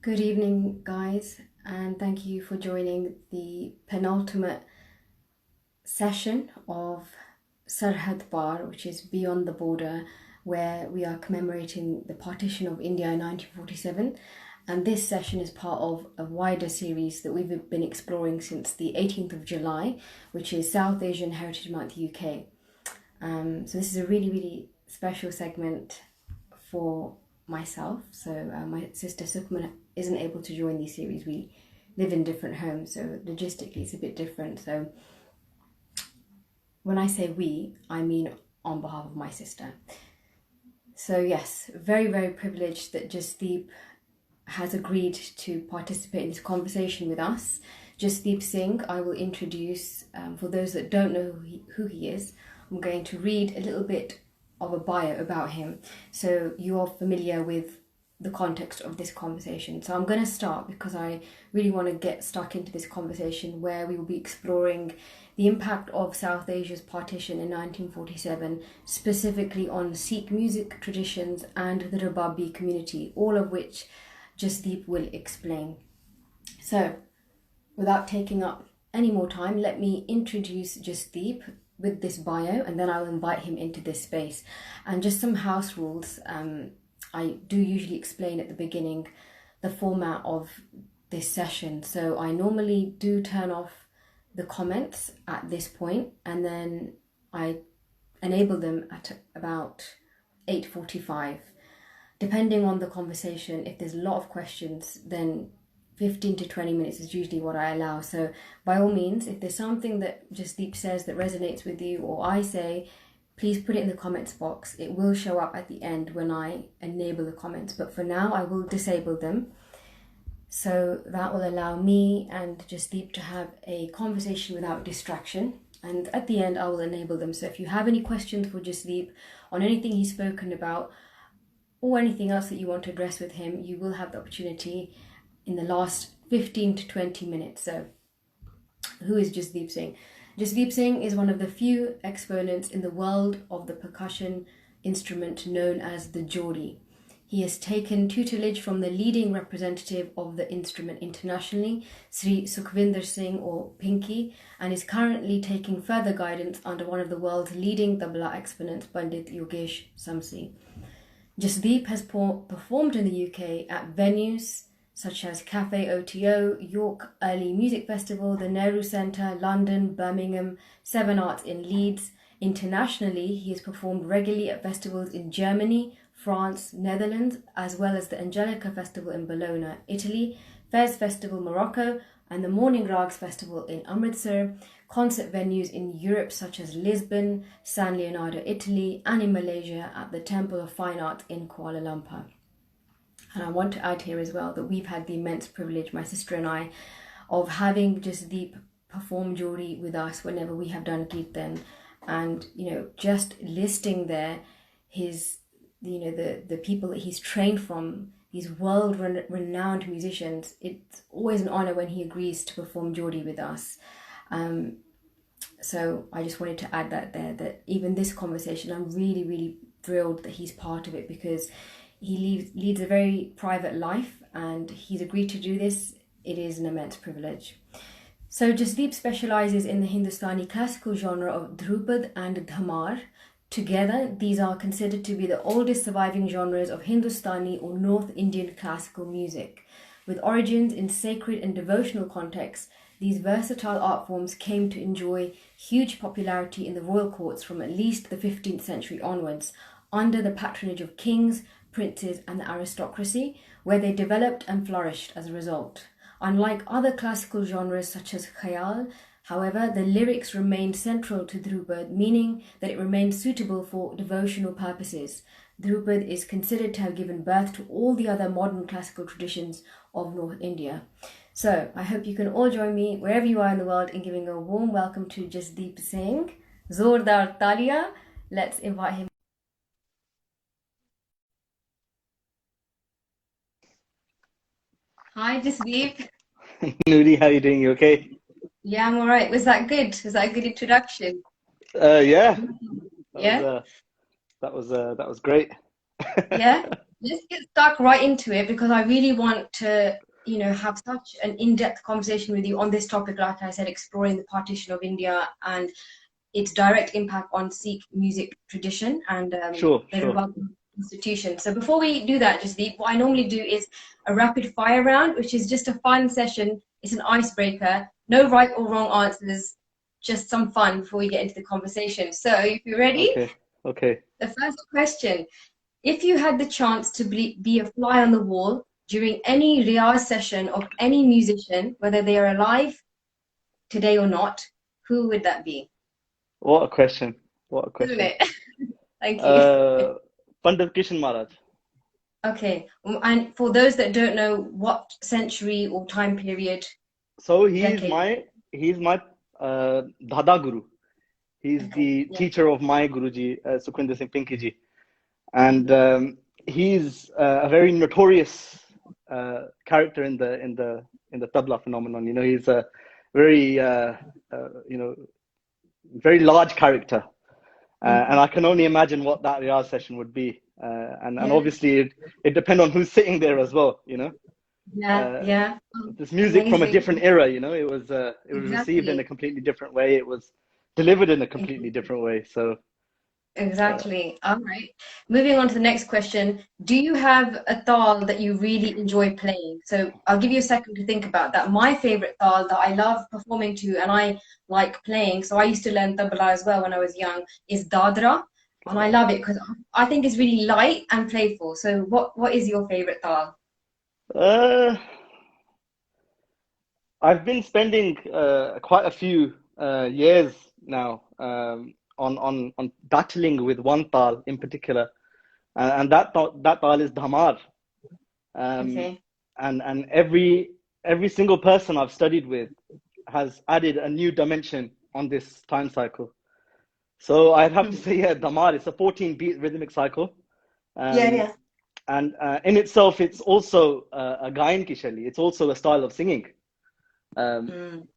Good evening, guys, and thank you for joining the penultimate session of Sarhad Paar, which is Beyond the Border, where we are commemorating the partition of India in 1947. And this session is part of a wider series that we've been exploring since the 18th of July, which is South Asian Heritage Month UK. So this is a really, really special segment for myself. So my sister Sukman isn't able to join these series. We live in different homes, so logistically it's a bit different. So when I say we, I mean on behalf of my sister. So yes, very, very privileged that Jasdeep has agreed to participate in this conversation with us. Jasdeep Singh, I will introduce, for those that don't know who he is, I'm going to read a little bit of a bio about him so you're familiar with the context of this conversation. So I'm going to start because I really want to get stuck into this conversation where we will be exploring the impact of South Asia's partition in 1947, specifically on Sikh music traditions and the rababi community, all of which Jasdeep will explain. So without taking up any more time, let me introduce Jasdeep with this bio, and then I'll invite him into this space. And just some house rules. I do usually explain at the beginning the format of this session. So I normally do turn off the comments at this point, and then I enable them at about 8:45. Depending on the conversation, if there's a lot of questions, then 15 to 20 minutes is usually what I allow. So by all means, if there's something that Jasdeep says that resonates with you or I say, please put it in the comments box. It will show up at the end when I enable the comments, but for now I will disable them. So that will allow me and Jasdeep to have a conversation without distraction. And at the end, I will enable them. So if you have any questions for Jasdeep on anything he's spoken about or anything else that you want to address with him, you will have the opportunity in the last 15 to 20 minutes. So who is Jasdeep Singh? Jasdeep Singh is one of the few exponents in the world of the percussion instrument known as the jori. He has taken tutelage from the leading representative of the instrument internationally, Sri Sukhvinder Singh or Pinky, and is currently taking further guidance under one of the world's leading tabla exponents, Pandit Yogesh Samsi. Jasdeep has performed in the UK at venues such as Cafe OTO, York Early Music Festival, the Nehru Centre, London, Birmingham, Seven Arts in Leeds. Internationally, he has performed regularly at festivals in Germany, France, Netherlands, as well as the Angelica Festival in Bologna, Italy, Fez Festival, Morocco, and the Morning Rags Festival in Amritsar, concert venues in Europe such as Lisbon, San Leonardo, Italy, and in Malaysia at the Temple of Fine Arts in Kuala Lumpur. And I want to add here as well that we've had the immense privilege, my sister and I, of having Jasdeep perform jori with us whenever we have done kirtan. And, just listing there his, the people that he's trained from, these world-renowned musicians, it's always an honor when he agrees to perform jori with us. So I just wanted to add that there, that even this conversation, I'm really, really thrilled that he's part of it because he leads a very private life and he's agreed to do this. It is an immense privilege. So Jasdeep specializes in the Hindustani classical genre of dhrupad and dhamaar. Together, these are considered to be the oldest surviving genres of Hindustani or North Indian classical music. With origins in sacred and devotional contexts, these versatile art forms came to enjoy huge popularity in the royal courts from at least the 15th century onwards, under the patronage of kings, princes, and the aristocracy, where they developed and flourished as a result. Unlike other classical genres such as khayal, however, the lyrics remained central to dhrupad, meaning that it remained suitable for devotional purposes. Dhrupad is considered to have given birth to all the other modern classical traditions of North India. So, I hope you can all join me wherever you are in the world in giving a warm welcome to Jasdeep Singh. Zordar Talia. Let's invite him. Hi, Jasdeep. Nuri, how are you doing? You okay? Yeah, I'm all right. Was that good? Was that a good introduction? Yeah, that was Yeah? that was great. Yeah? let's get stuck right into it because I really want to, have such an in-depth conversation with you on this topic. Like I said, exploring the partition of India and its direct impact on Sikh music tradition and Sure, the sure. rababi institution. So before we do that, Jasdeep, what I normally do is a rapid fire round, which is just a fun session. It's an icebreaker. No right or wrong answers, just some fun before we get into the conversation. So if you're ready, Okay, okay. the first question. If you had the chance to be a fly on the wall during any riyaz session of any musician, whether they are alive today or not, who would that be? What a question. What a Isn't question. it? Thank you. Uh, Pandit Kishan Maharaj. Okay. And for those that don't know, what century or time period, So decade? he's my Dada Guru. He's Okay. the Yeah. teacher of my Guruji, Sukhwinder Singh Pinky ji. And he's a very notorious character in the tabla phenomenon. You know, he's a very you know, very large character. And Mhm. I can only imagine what that riyaz session would be. And Yeah. obviously it depends on who's sitting there as well, you know. Yeah. Uh, Yeah. this music from a Amazing. different era, you know, it was received in a Exactly. completely different way. It was delivered in a completely different way. So uh, Exactly. All right. Moving on to the next question. Do you have a tal that you really enjoy playing? So I'll give you a second to think about that. My favorite tal that I love performing to and I like playing, so I used to learn tabla as well when I was young, is dadra. And I love it because I think it's really light and playful. So what is your favorite tal? uh, I've been spending quite a few years now on battling with one tal in particular, and that tal is dhamaar. Um, Okay. and every single person I've studied with has added a new dimension on this time cycle. So I'd have to Hmm. say, yeah, dhamaar. It's a 14 beat rhythmic cycle. Yeah, Um, yeah. and in itself, it's also a gayan ki shaili. It's also a style of singing. Um, Mm.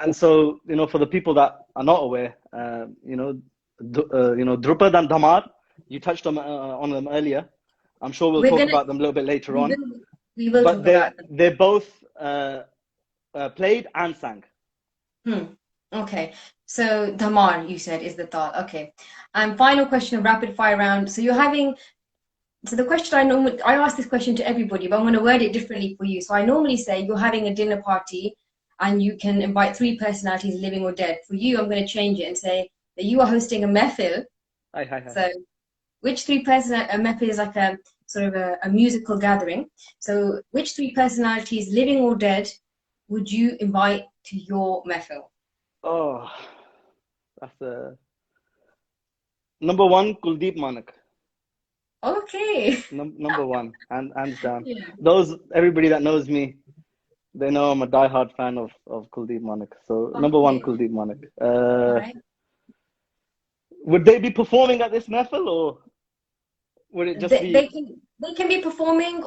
and so, you know, for the people that are not aware, dhrupad and dhamar, you touched on them earlier. I'm sure we'll We're talk gonna about them a little bit later we on. will we will But talk about them. they're both played and sang. Hmm. Okay. So Damar, you said, is the thought. Okay. And final question of rapid fire round. So you're having so the question I ask this question to everybody, but I'm going to word it differently for you. So I normally say you're having a dinner party and you can invite three personalities, living or dead. For you, I'm going to change it and say that you are hosting a mehfil. Hi, hi, hi. So which three person a mehfil is like a sort of a musical gathering. So which three personalities, living or dead, would you invite to your mehfil? Oh, that's number one, Kuldeep Manak. Okay. Number one, and hands down. Yeah. Those everybody that knows me, they know I'm a diehard fan of Kuldeep Manak. So number one, Okay. Kuldeep Manak. All right. Would they be performing at this mehfil, or would it just They be? can be performing.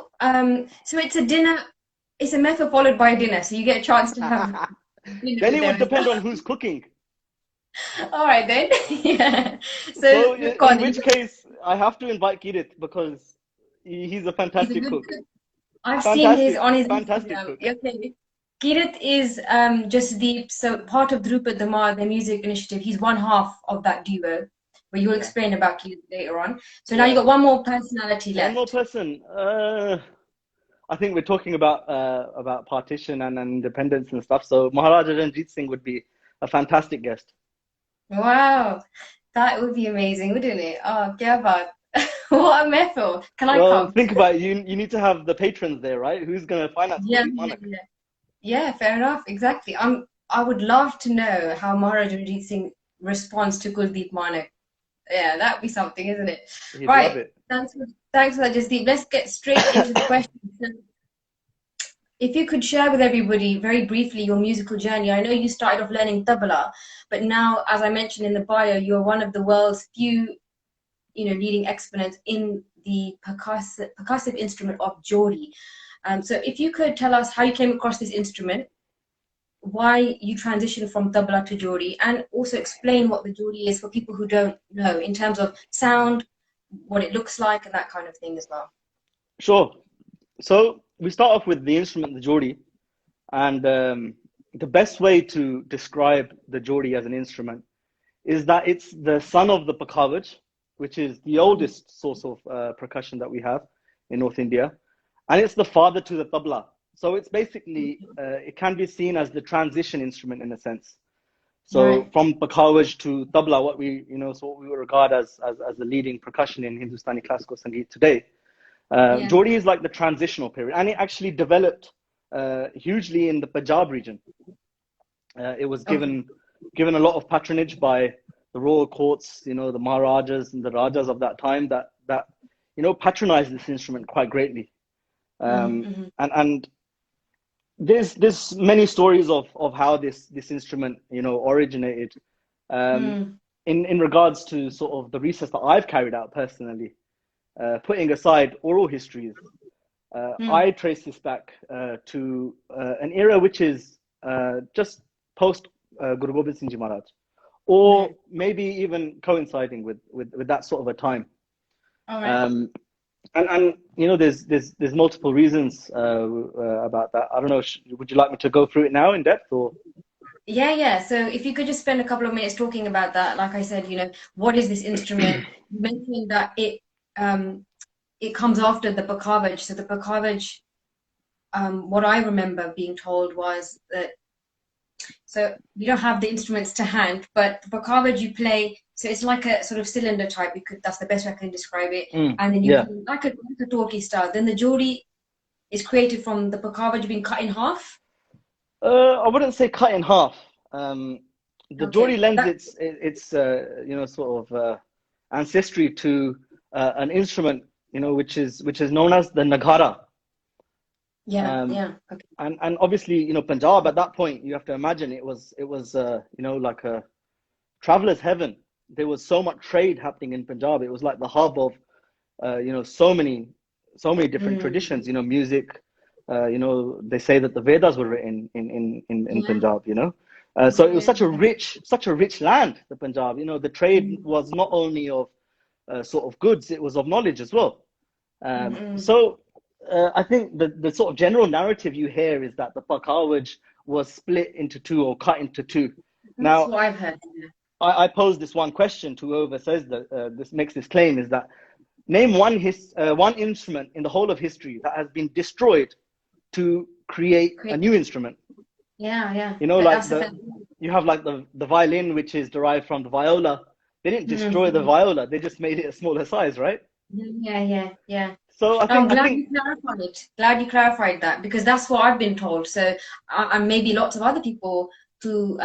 So it's a dinner. It's a method followed by a dinner. So you get a chance to have dinner Then with it would them as depend well. on who's cooking. All right then. Yeah. So So go on in then. which case, I have to invite Kirit because he's a He's a fantastic good cook. cook. I've seen his Fantastic, on his fantastic Instagram. cook. Okay. Kirit is just the so part of Dhrupad Dhamar, the music initiative. He's one half of that duo, but you'll Yeah, explain about Kirit later on. So now you yeah. got one more personality One more left. person. I think we're talking about partition and independence and stuff. So Maharaja Ranjit Singh would be a fantastic guest. Wow, that would be amazing, wouldn't it? Oh, kya baat. What a method. Can I Well, come? think about it. You need to have the patrons there, right? Who's going to finance Yeah, Kuldeep yeah, Manak? yeah. Yeah, fair enough. Exactly. I would love to know how Maharaja Ranjit Singh responds to Kuldeep Manak. Yeah, that'd be something, isn't it? He'd love Right. it. Thanks for that, Jasdeep. Let's get straight into the questions. So if you could share with everybody very briefly your musical journey. I know you started off learning tabla, but now, as I mentioned in the bio, you're one of the world's few leading exponents in the percussive instrument of jori. So if you could tell us how you came across this instrument, why you transitioned from tabla to jori, and also explain what the jori is for people who don't know in terms of sound, what it looks like, and that kind of thing as well. Sure. So we start off with the instrument, the jori, and the best way to describe the jori as an instrument is that it's the son of the pakhavaj, which is the oldest source of percussion that we have in North India, and it's the father to the tabla. So it's basically it can be seen as the transition instrument in a sense. So Right. from pakhavaj to tabla, what we so what we would regard as the leading percussion in Hindustani classical sangeet today. Yeah. Jodi is like the transitional period, and it actually developed hugely in the Punjab region. It was Okay. given a lot of patronage by the royal courts, the Maharajas and the Rajas of that time that patronized this instrument quite greatly. Mm-hmm. And there's many stories of how this instrument originated. Um, Mm-hmm. in regards to sort of the research that I've carried out personally, putting aside oral histories, I trace this back to an era which is just post Guru Gobind Singh Ji Maharaj, or Right. maybe even coinciding with that sort of a time. All right. Um, and there's multiple reasons about that. I don't know. Would you like me to go through it now in depth, or? Yeah, yeah. So if you could just spend a couple of minutes talking about that, like I said, what is this instrument? You mentioned that it comes after the Pakhavaj. So the Pakhavaj, what I remember being told was that so we don't have the instruments to hand, but the Pakhavaj you play, so it's like a sort of cylinder type. That's the best way I can describe it. And then you Yeah. play like a talkie style. Then the jodi is created from the Pakhavaj being cut in half. I wouldn't say cut in half. The Geordie Okay. lends That its sort of ancestry to an instrument which is known as the nagara. yeah, Um, yeah. Okay. and obviously Punjab at that point, you have to imagine it was like a traveler's heaven. There was so much trade happening in Punjab. It was like the hub of so many different Mm. traditions. Music. They say that the Vedas were written in Yeah. Punjab. So it was Yeah. such a rich land, the Punjab. The trade Mm. was not only of sort of goods, it was of knowledge as well. Mm-mm. So I think the sort of general narrative you hear is that the Pakawaj was split into two or cut into two. That's Now, what I've heard. I pose this one question to whoever says that this makes this claim is that name one instrument in the whole of history that has been destroyed to create a Great. new instrument. Yeah, yeah. Like That's a fair. you have like the violin, which is derived from the viola. They didn't destroy the Mm-hmm. viola; they just made it a smaller size, right? Yeah, yeah, yeah. So I No, I'm think I glad think you clarified. Glad you clarified that because that's what I've been told. So, and maybe lots of other people who,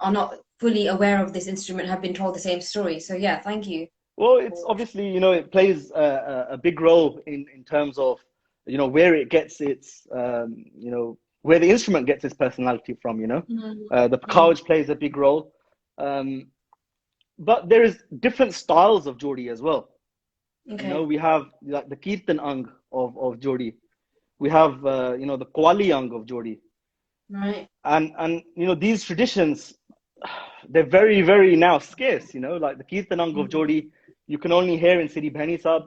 are not fully aware of this instrument have been told the same story. So, yeah, thank you. well, it's obviously it plays a big role in terms of where it gets its where the instrument gets its personality from. The Mm. college plays a big role, um, but there is different styles of Jodi as well. Okay. We have like the Kirtan Ang of Jodi. We have the Qawwali Ang of Jodi, Right. and these traditions, they're very very now scarce. Like the Kirtanang of Mm-hmm. Jodi, you can only hear in Siri Bhani Sab.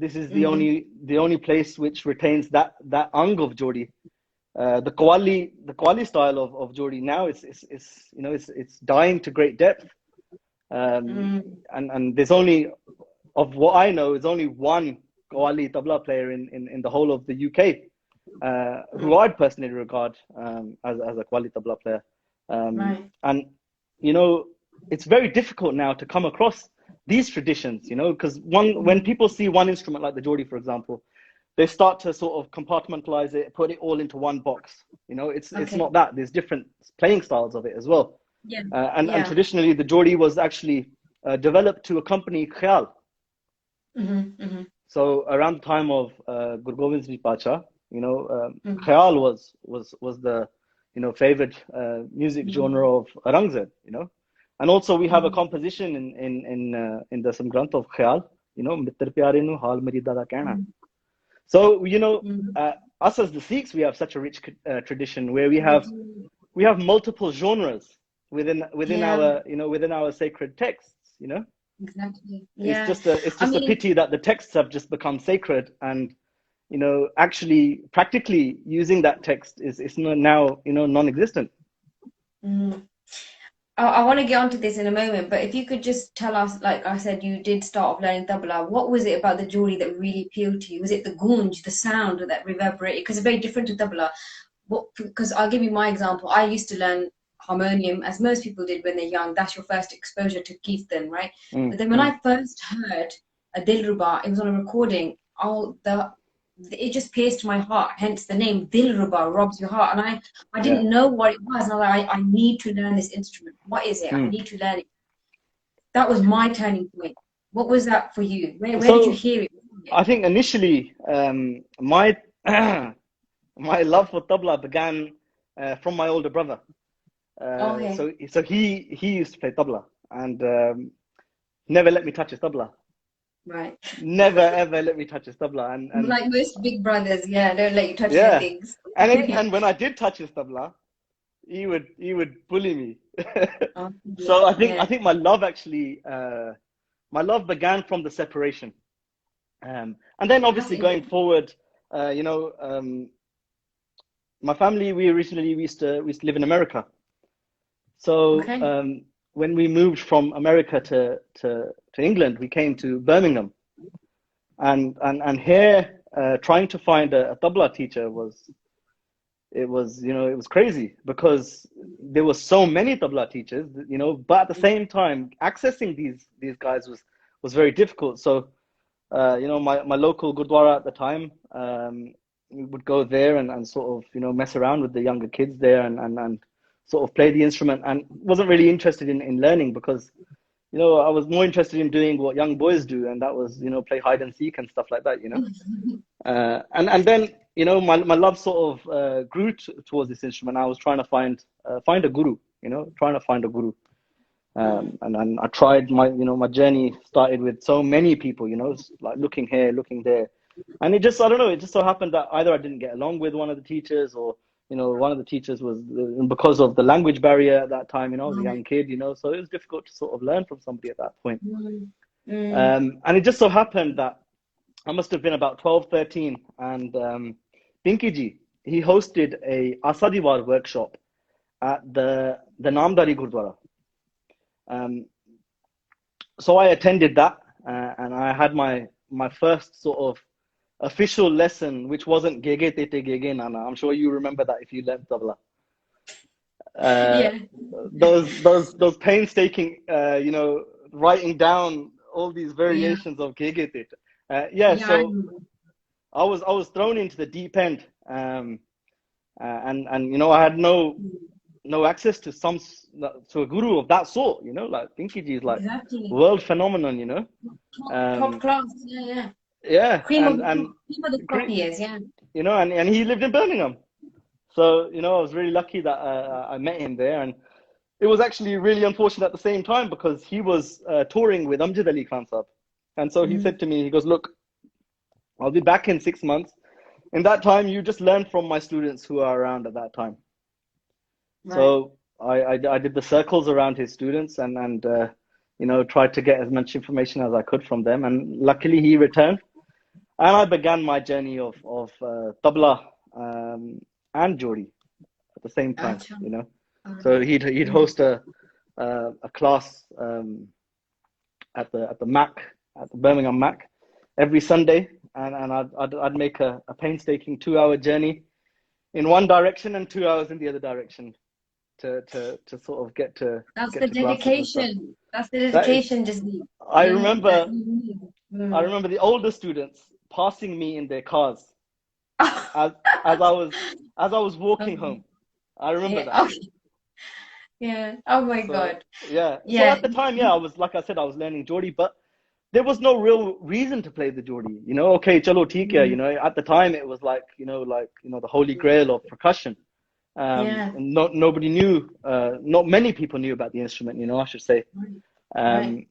This is Mm-hmm. the only place which retains that Ang of Jodi. The Qawwali style of Jodi now it's dying to great depth. um, Mm. and there's only, of what I know, there's only one Qawwali tabla player in the whole of the UK, who Mm. I'd personally regard as a Qawwali tabla player. Right. And you know, it's very difficult now to come across these traditions, because when Mm. people see one instrument like the Geordie, for example, they start to sort of compartmentalize it, put it all into one box. It's Okay. not that. There's different playing styles of it as well. Yeah. And Yeah. traditionally, the Geordie was actually developed to accompany Khyal. Mm-hmm. Mm-hmm. So around the time of Guru Gobind Singh Pacha, Mm-hmm. Khyal was the favorite music genre of Aurangzeb. And also we have a Mm-hmm. composition in the Samgranth of Khyal. Mittar pyare nu hal meri dada kehna. So Mm-hmm. us as the Sikhs, we have such a rich tradition where we We have do. multiple genres within Yeah. our within our sacred texts. Exactly. It's Yeah. just a it's I just a mean, pity that the texts have just become sacred, and actually practically using that text is now non-existent. mm, I want to get onto this in a moment, but if you could just tell us, like I said, you did start off learning tabla. What was it about the jori that really appealed to you? Was it the gunj, the sound that reverberated? Because it's very different to tabla. Because I'll give you my example. I used to learn harmonium, as most people did when they're young. That's your first exposure to kirtan, right? But Mm, then when mm, I first heard a dilruba, it was on a recording. Oh, the it just pierced my heart. Hence the name dilruba, robs your heart. And I yeah. didn't know what it was. And I was like, I need to learn this instrument. What is it? I Mm. need to learn it. That was my turning point. What was that for you? Where did you So hear it? I think initially, my my love for tabla began from my older brother. Okay, So he used to play tabla, and never let me touch his tabla. right. Never ever let me touch his tabla, and Like most big brothers, yeah, don't let you touch their yeah, things. and when I did touch his tabla, he would bully me. Oh, So I yeah. think my love actually my love began from the separation, and then That's obviously going interesting. forward, my family we used to live in America. So Okay. when we moved from America to England, we came to Birmingham, and here trying to find a tabla teacher was crazy because there were so many tabla teachers, but at the same time accessing these guys was very difficult. So my local gurdwara at the time, we would go there and sort of mess around with the younger kids there, and sort of play the instrument, and wasn't really interested in learning because I was more interested in doing what young boys do, and that was play hide and seek and stuff like that. And then my love sort of grew towards this instrument. I was trying to find a guru, trying to find a guru. And I tried my journey started with so many people, like looking here, looking there, and I don't know, it just so happened that either I didn't get along with one of the teachers, or one of the teachers was because of the language barrier at that time. I was a young kid, so it was difficult to sort of learn from somebody at that point. Mm, mm, And it just so happened that I must have been about 12, 13, and Pinky Ji, he hosted a Asadiwar workshop at the Namdari Gurdwara. Um, so I attended that, and I had my first sort of official lesson, which wasn't Gege Tete Gege Nana. I'm sure you remember that if you learned tabla. Uh, yeah. those painstaking, writing down all these Yeah. variations of Gege Tete. Yeah, Yeah. I so know. I was thrown into the deep end, and I had no access to a guru of that sort. Like Pinky Ji is like Exactly. world phenomenon. Top Um, class. Yeah, yeah. yeah, Cream of the crop. and Cream of the crop great, years. Yeah. and he lived in Birmingham. So I was really lucky that I met him there, and it was actually really unfortunate at the same time because he was touring with Amjad Ali Khan Sahab, and so he Mm, said to me, he goes, "Look, I'll be back in 6 months. In that time, you just learn from my students who are around at that time." right. So I did the circles around his students, and tried to get as much information as I could from them. And luckily, he returned, and I began my journey of tabla, and jori at the same time. Acha. So he'd Mm, host a class at the Mac, at the Birmingham Mac, every Sunday, and I'd make a painstaking 2 hour journey in one direction and 2 hours in the other direction to sort of that's get the to grasp of the stuff. dedication. That's the That is, dedication, just I that remember you need. I Mm. remember the older students passing me in their cars as as I was as I was walking Okay. home. I remember Yeah. that. Okay. Yeah. Oh my So God. yeah. So Yeah. at the time, yeah, I was, like I said, I was learning Geordie, but there was no real reason to play the Geordie. Okay, chalo theek hai. Mm, At the time, it was like the holy grail of percussion. yeah. And nobody knew, not many people knew about the instrument. I should say. Right. Right. Um,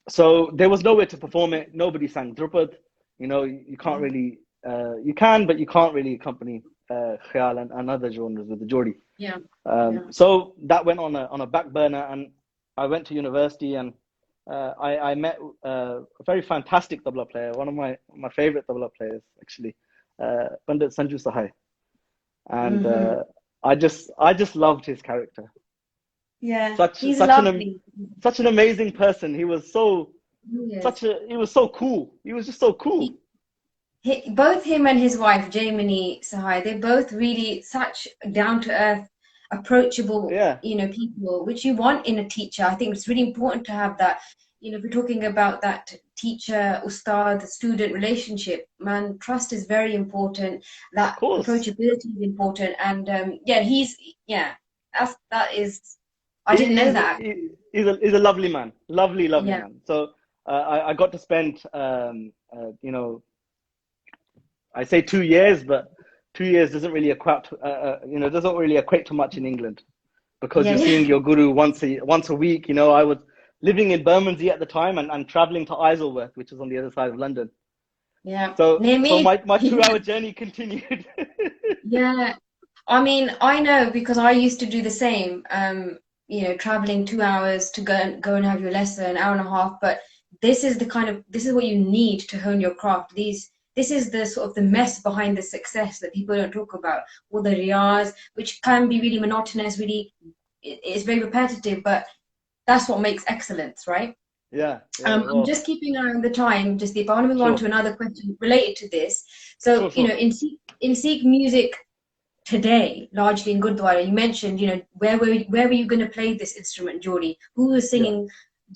so there was nowhere to perform it. Nobody sang dhrupad. You can't Mm, really, you can, but you can't really accompany khayal and other genres with the Geordie. yeah. Um, Yeah. so that went on a back burner, and I went to university, and I met a very fantastic tabla player, one of my favorite tabla players actually, Pandit Sanju Sahai, and Mm-hmm. I just loved his character. Yeah, Such he's such an lovely. such an amazing person. He was so He is. such a he was so cool. He was just so cool. Both him and his wife, Jaimini Sahai, they're both really such down to earth, approachable, Yeah, people, which you want in a teacher. I think it's really important to have that. If we're talking about that teacher, ustad, student relationship, man, trust is very important. of That course. approachability is important. And yeah, that is, I He, didn't know he's that. he's a lovely man, lovely Yeah, man. So I got to spend I say 2 years, but 2 years doesn't really equate to much in England because yeah, you're yeah, seeing your guru once a week. I was living in Bermondsey at the time and traveling to Isleworth, which is on the other side of London. yeah. So Near so me. my 2 hour journey continued. Yeah, I mean, I know because I used to do the same. Traveling 2 hours to go and have your lesson, an hour and a half. But this is what you need to hone your craft. This is the sort of the mess behind the success that people don't talk about. All the riyaz, which can be really monotonous, really, it's very repetitive, but that's what makes excellence, right? Yeah, yeah. I'm Well, just keeping an eye on the time, just if I want to move on sure, to another question related to this. So, sure. in Sikh music today, largely in Gurdwara. You mentioned, where were you going to play this instrument, jori? Who was Yeah. singing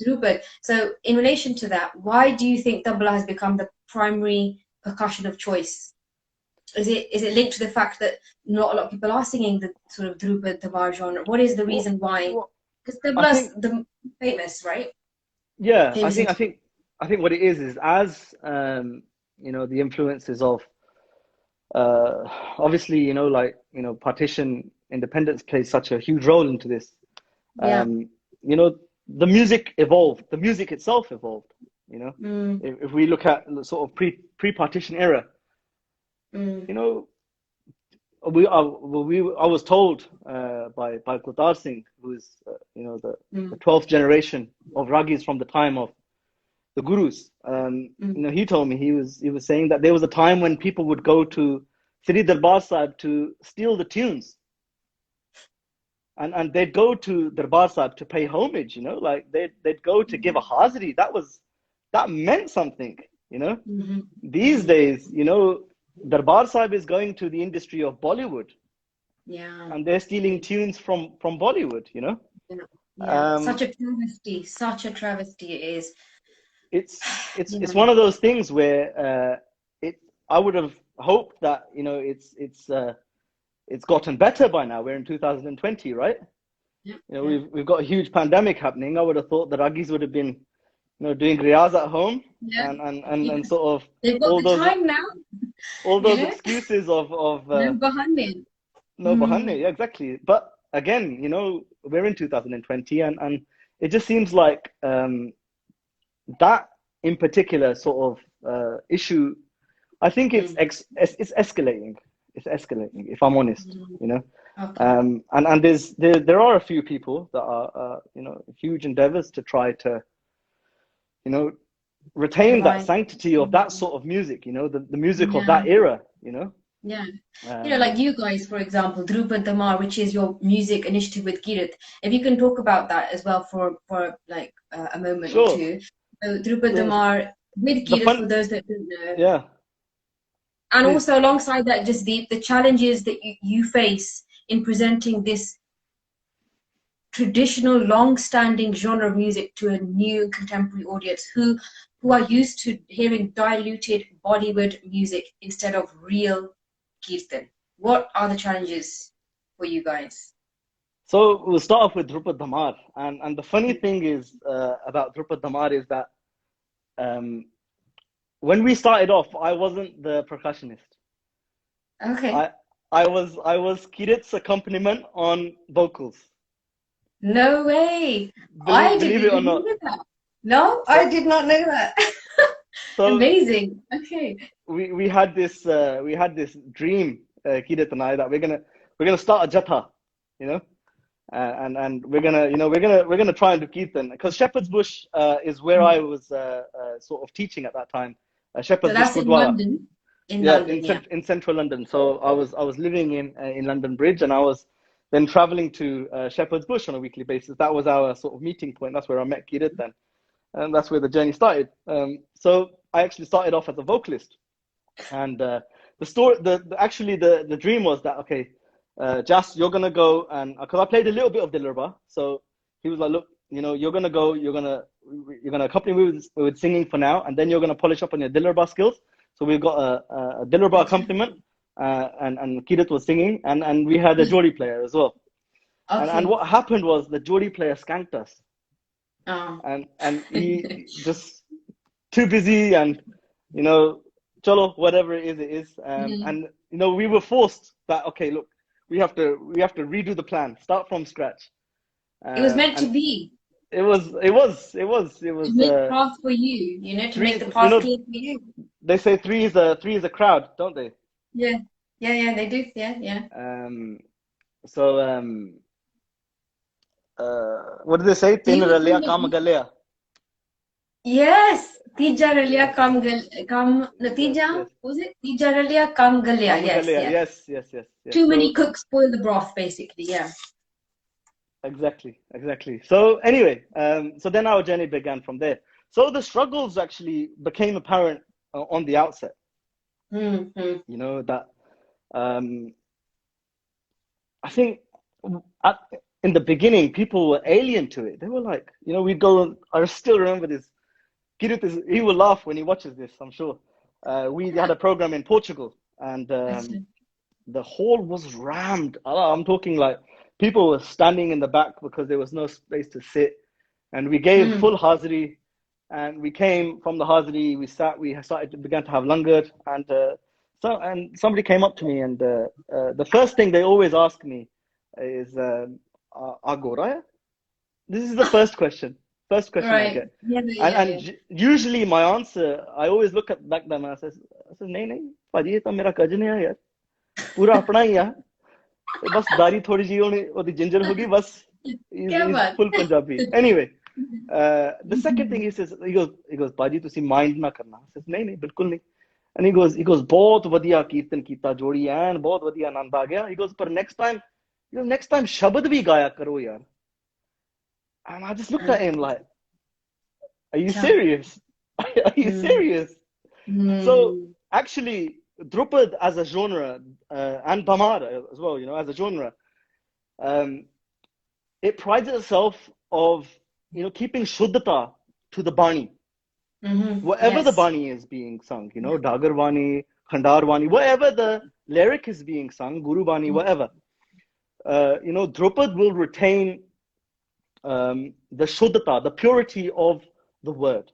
dhrupad? So, in relation to that, why do you think tabla has become the primary percussion of choice? Is it linked to the fact that not a lot of people are singing the sort of dhrupad tabla genre? What is the Well, reason why? well, Because I tabla's think the famous, right? yeah. I Famous think I instrument. think I think what it is as the influences of uh, obviously, partition independence plays such a huge role into this. Yeah. Um, the music evolved, the music itself evolved. You know, Mm, if we look at the sort of pre-partition era, mm, you know, I was told by Gurdar Singh, who is the mm, 12th generation of ragis from the time of the gurus. mm. He told me he was saying that there was a time when people would go to Sri Darbar Sahib to steal the tunes, and they'd go to Darbar Sahib to pay homage. Like they'd go to give a hazri. That meant something. Mm-hmm. These Mm-hmm. days, Darbar Sahib is going to the industry of Bollywood, Yeah. and they're stealing tunes from Bollywood. Yeah. Yeah. Um, Such a travesty. Such a travesty it is. it's Yeah. one of those things where it I would have hoped that it's gotten better by now. We're in 2020, right? Yeah. Yeah. We've got a huge pandemic happening. I would have thought the Raggis would have been doing riyaz at home Yeah. and Yeah. sort of They've got all the those time now. all those Yeah. excuses of No behind. no Mm. bahanne. Yeah, exactly. But again, we're in 2020, and it just seems like that in particular sort of issue, I think Mm. it's escalating. It's escalating, if I'm honest. Mm. You know, Okay. and there are a few people that are huge endeavors to try to you know retain that Revive. sanctity of that Mm. sort of music. The music of Yeah. that era. Yeah. Like Um, you guys, for example, Dhrupad Dhamar, which is your music initiative with Kirit. If you can talk about that as well for like a moment or sure. two. So Dhrupad The Dhamar with the Kirit, fun, for those that don't know. yeah, And please. also alongside that, just the challenges that you face in presenting this traditional, long-standing genre of music to a new contemporary audience who are used to hearing diluted Bollywood music instead of real Kirtan. What are the challenges for you guys? So we'll start off with Dhrupad Dhamar, and the funny thing is about Dhrupad Dhamar is that um, when we started off, I wasn't the percussionist. Okay. I I was Kirit's accompaniment on vocals. No way. I Believe didn't it or even not. know that. No, I So did not know that. so Amazing. Okay. we had this dream, Kirit and I, that we're gonna start a jatha, you know, and we're gonna try and do Kirtan, because Shepherd's Bush is where I was sort of teaching at that time. So Shepherd's Bush that's in Gurdwara. London. In Yeah, London, yeah. in central London. So I was living in London Bridge, and I was then traveling to Shepherd's Bush on a weekly basis. That was our sort of meeting point. That's where I met Kirit then, and that's where the journey started. So I actually started off as a vocalist, and the dream was that, okay, Jas, you're gonna go, and because I played a little bit of Dilruba, so he was like, look, you're gonna go, you're gonna accompany me with singing for now, and then you're gonna polish up on your Dilruba skills. So we've got a Dilruba accompaniment, and Kirit was singing, and we had a jori player as well. And Okay. what happened was the jori player skanked us, Oh. and he just too busy, and cholo, whatever it is. And we were forced that, okay, look, we have to redo the plan, start from scratch. It was meant to And be it was to make the path for you, to three. make the path clear for you. They say three is a crowd, don't they? Yeah, yeah, they do. Yeah. So what did they say? So you Tin were ralia singing. kam galya. Yes, Tija Ralia Kam Yes, Natija, yes. was it? Tija Ralia Kam Galia. Kam Yes, galya. yeah. Yes. Too many So cooks spoil the broth, basically. Yeah. exactly. So anyway, so then our journey began from there. So the struggles actually became apparent on the outset. That I think at, in the beginning, people were alien to it. They were like, we'd go. I still remember this. He will laugh when he watches this, I'm sure. We had a program in Portugal, and the hall was rammed. I'm talking like people were standing in the back because there was no space to sit. And we gave full Hazri, and we came from the Hazri. We began to have langar, and somebody came up to me, and the first thing they always ask me is, Agoraya? This is the first question. First question I Right. get. Yeah. And usually my answer, I always look at back them and I says, nahi, Paji, ye to mera cousin hai yaar. Pura apna hi hai. Bas dari thodi ji odi ginger hogi, bas Kya he's baat? full Punjabi. Anyway, the second thing he says, he goes, Paji, tusi mind na karna. I says, nahi, bilkul nahi. And he goes, bahut vadiya kirtan kita jodi and bahut vadiya anand aa gaya. He goes, but next time shabad bhi gaya karo yaar. And I just looked at him like, are you serious? Are you serious? So actually, dhrupad as a genre, and dhamaar as well, as a genre, it prides itself of, keeping shuddhata to the bani. Whatever the bani is being sung, Dagar Bani, Khandar Bani, whatever the lyric is being sung, Guru Bani, whatever, dhrupad will retain the shuddhata, the purity of the word.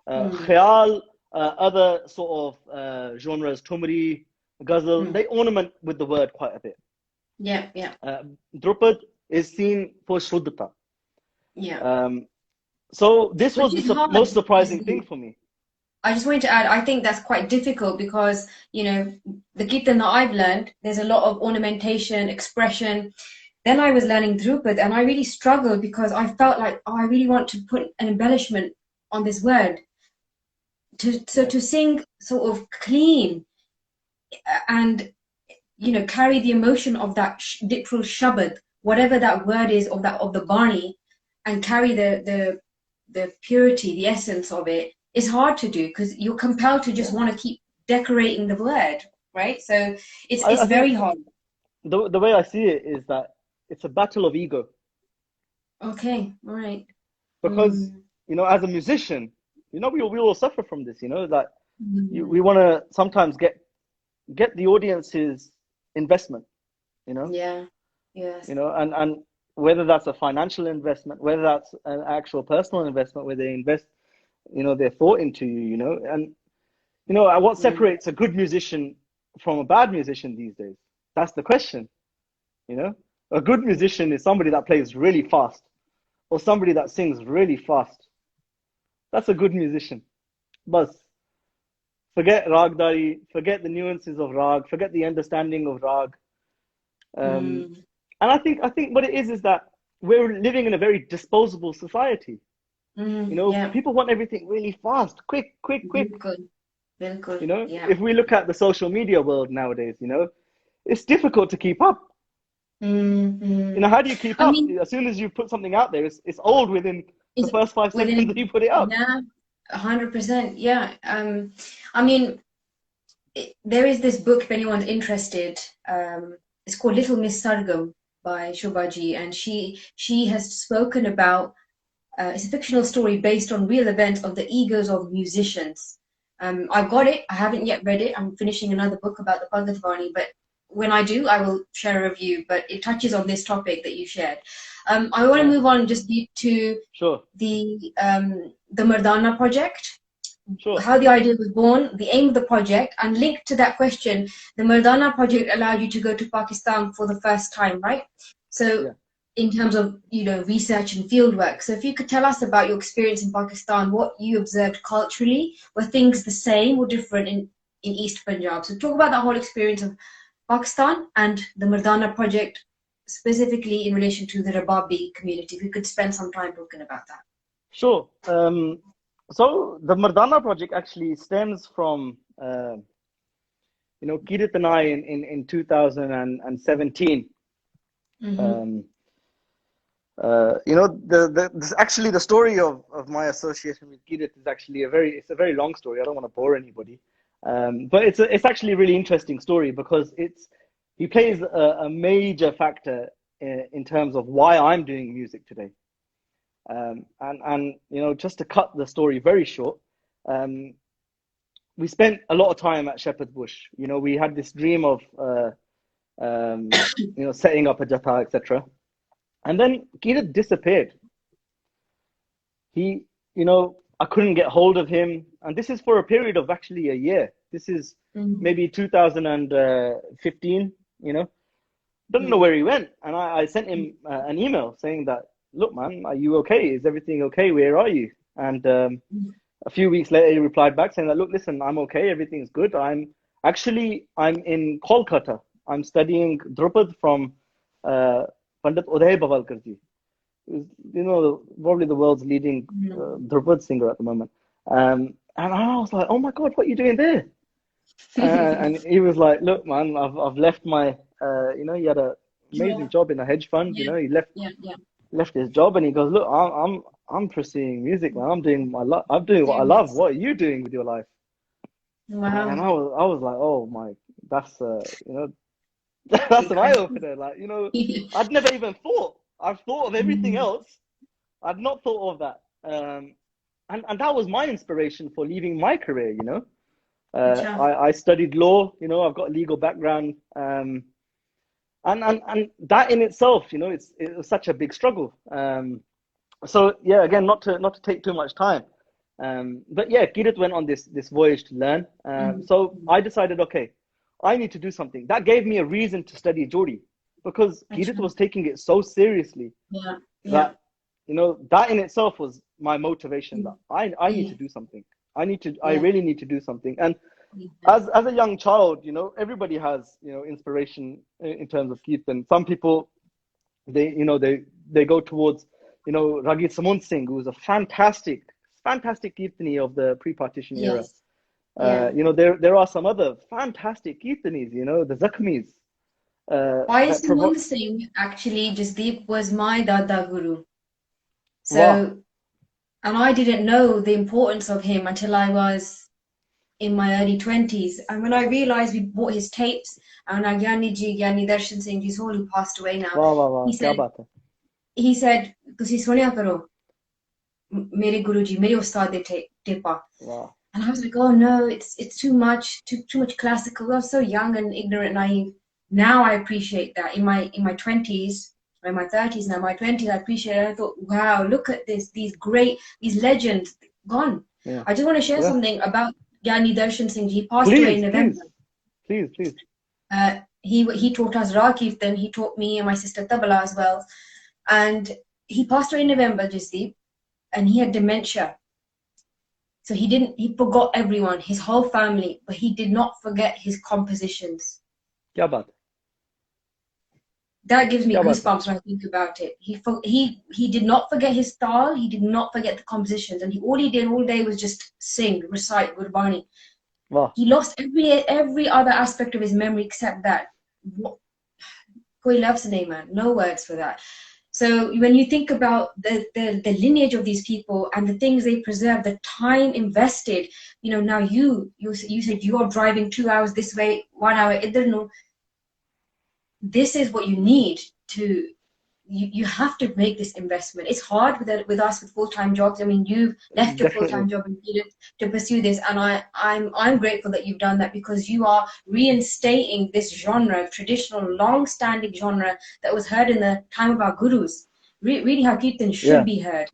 Khayal, other sort of genres, Tumri, Ghazal, they ornament with the word quite a bit. Yeah. Dhrupad is seen for shuddhata. Yeah. So this was the most surprising thing for me. I just wanted to add, I think that's quite difficult because, the Kirtan that I've learned, there's a lot of ornamentation, expression. Then I was learning Dhrupad and I really struggled because I felt like, I really want to put an embellishment on this word. To sing sort of clean and, carry the emotion of that literal shabad, whatever that word is of the Bani, and carry the purity, the essence of it, is hard to do because you're compelled to just want to keep decorating the word, right? So it's very hard. The way I see it is that it's a battle of ego. Okay, all right. Because as a musician, we all suffer from this. That we want to sometimes get the audience's investment. Yeah. Yes. And whether that's a financial investment, whether that's an actual personal investment, where they invest, their thought into you, and what separates a good musician from a bad musician these days? That's the question. A good musician is somebody that plays really fast, or somebody that sings really fast. That's a good musician. But forget ragdari, forget the nuances of rag, forget the understanding of rag. I think what it is that we're living in a very disposable society. Yeah, People want everything really fast, quick, quick, quick. bilkul, bilkul, yeah. If we look at the social media world nowadays, it's difficult to keep up. Mm-hmm. How do you keep I up? mean, As soon as you put something out there, it's old within the is first 5 seconds that within, you put it up. yeah, 100%, yeah. I mean, there is this book if anyone's interested. It's called Little Miss Sargam by Shobhaji, and she has spoken about. It's a fictional story based on real events of the egos of musicians. I've got it. I haven't yet read it. I'm finishing another book about the Bhagat Vani, but when I do, I will share a review. But it touches on this topic that you shared. I want to Yeah, move on just to sure, the Mardana Project, sure. how the idea was born, the aim of the project, and linked to that question, the Mardana Project allowed you to go to Pakistan for the first time, right? So Yeah, in terms of research and fieldwork. So if you could tell us about your experience in Pakistan, what you observed culturally, were things the same or different in East Punjab? So talk about the whole experience of Pakistan and the Mardana Project, specifically in relation to the Rababi community. If you could spend some time talking about that. sure. So the Mardana project actually stems from Kirit and I in 2017. Mm-hmm. Um, actually the story of my association with Kirit is actually it's a very long story. I don't want to bore anybody, but it's actually a really interesting story because he plays a major factor in terms of why I'm doing music today. And just to cut the story very short, um, we spent a lot of time at Shepherd's Bush. We had this dream of setting up a jatha, etc. And then Kirat disappeared. I couldn't get hold of him, and this is for a period of actually a year. This is Mm-hmm. maybe 2015. Don't know where he went, and I sent him an email saying that, look, man, are you okay? Is everything okay? Where are you? And a few weeks later, he replied back saying that, look, listen, I'm okay. Everything's good. I'm in Kolkata. I'm studying dhrupad from Pandit Uday Bavalkarji, who's probably the world's leading dhrupad singer at the moment. And I was like, oh my God, what are you doing there? And he was like, look, man, I've left my he had a Yeah, amazing job in a hedge fund. yeah, He yeah, yeah. left his job, and he goes, look, I'm pursuing music, man. I'm doing what I love. Serious. What are you doing with your life? And Wow. I was like, oh my, that's that's an eye Incredible. opener. Like, I'd never even thought. I've thought of everything Mm. else. I'd not thought of that. And that was my inspiration for leaving my career. Acha. I studied law. I've got a legal background. And that in itself, it was such a big struggle. So yeah, again, not to take too much time. But yeah, Kirit went on this voyage to learn. Mm. So I decided, okay, I need to do something. That gave me a reason to study jori, because Kirit Acha. was taking it so seriously Yeah, yeah. that that in itself was my motivation, that Mm. I need to Mm. do something. I Yeah. really need to do something. And Yeah. as a young child, everybody has inspiration in terms of kirtan. Some people, they go towards Ragit Samont Singh, who was a fantastic kirtani of the pre-partition era. Yes. Yeah. There are some other fantastic kirtanis, the Zakhmis, Bhai that provide. Sumant Singh, actually, Jasdeep was my Dada Guru. Wow, So, and I didn't know the importance of him until I was in my early 20s. And when I realized we bought his tapes, and Gyani Ji, Gyani Darshan Singh Ji, who passed away now, wow, wow, wow, he kya said, baat hai. he said, "Tusi sunya karo, mere Guruji, mere Ustad de tepa." Wow, And I was like, oh no, it's too much, too much classical. I was so young and ignorant, naive. Now I appreciate that. In my 20s, or in my 30s now, my 20s, I appreciate it. I thought, wow, look at this, these legends gone. yeah, I just want to share yeah. something about Gyani Darshan Singh. He passed away in Please, November. please, please, please. He taught us Ra Kirtan. He taught me and my sister Tabla as well. And he passed away in November, Jasdeep, and he had dementia. So he forgot everyone, his whole family, but he did not forget his compositions. Kya baat. that gives me Kya baat hai? goosebumps when I think about it. He did not forget his style. He did not forget the compositions, and all he did all day was just sing, recite Gurbani. Wow. He lost every other aspect of his memory except that. Koi loves the name, man. No words for that. So when you think about the lineage of these people and the things they preserve, the time invested, now you said you are driving 2 hours this way, 1 hour. This is what you need to. You have to make this investment. It's hard with us with full-time jobs. I mean, you've left your Definitely. full-time job and needed to pursue this, and I'm grateful that you've done that, because you are reinstating this genre, traditional, long-standing genre that was heard in the time of our gurus. Really, how Kirtan should Yeah. be heard.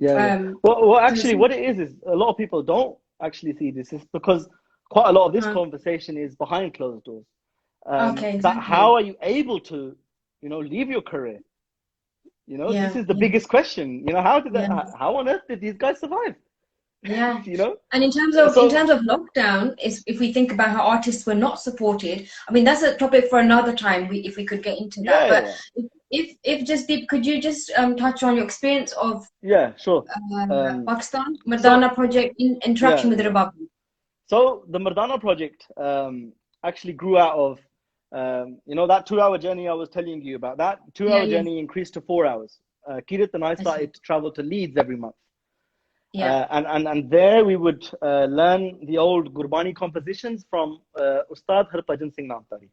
Yeah. Well, actually, what it is a lot of people don't actually see this. Is because quite a lot of this conversation is behind closed doors. Okay, That exactly. how are you able to, leave your career? This is the biggest question. How on earth did these guys survive? Yeah. You know? And in terms of lockdown, if we think about how artists were not supported, I mean that's a topic for another time. If we could get into that, Yeah. but if Jasdeep, could you just touch on your experience of Yeah, sure. Pakistan Mardana Project in interaction with rababi? So the Mardana Project actually grew out of that 2 hour journey I was telling you about. That 2 hour journey increased to 4 hours. Kirit and I started to travel to Leeds every month. And there we would learn the old Gurbani compositions from Ustad Harpajan Singh Namtari,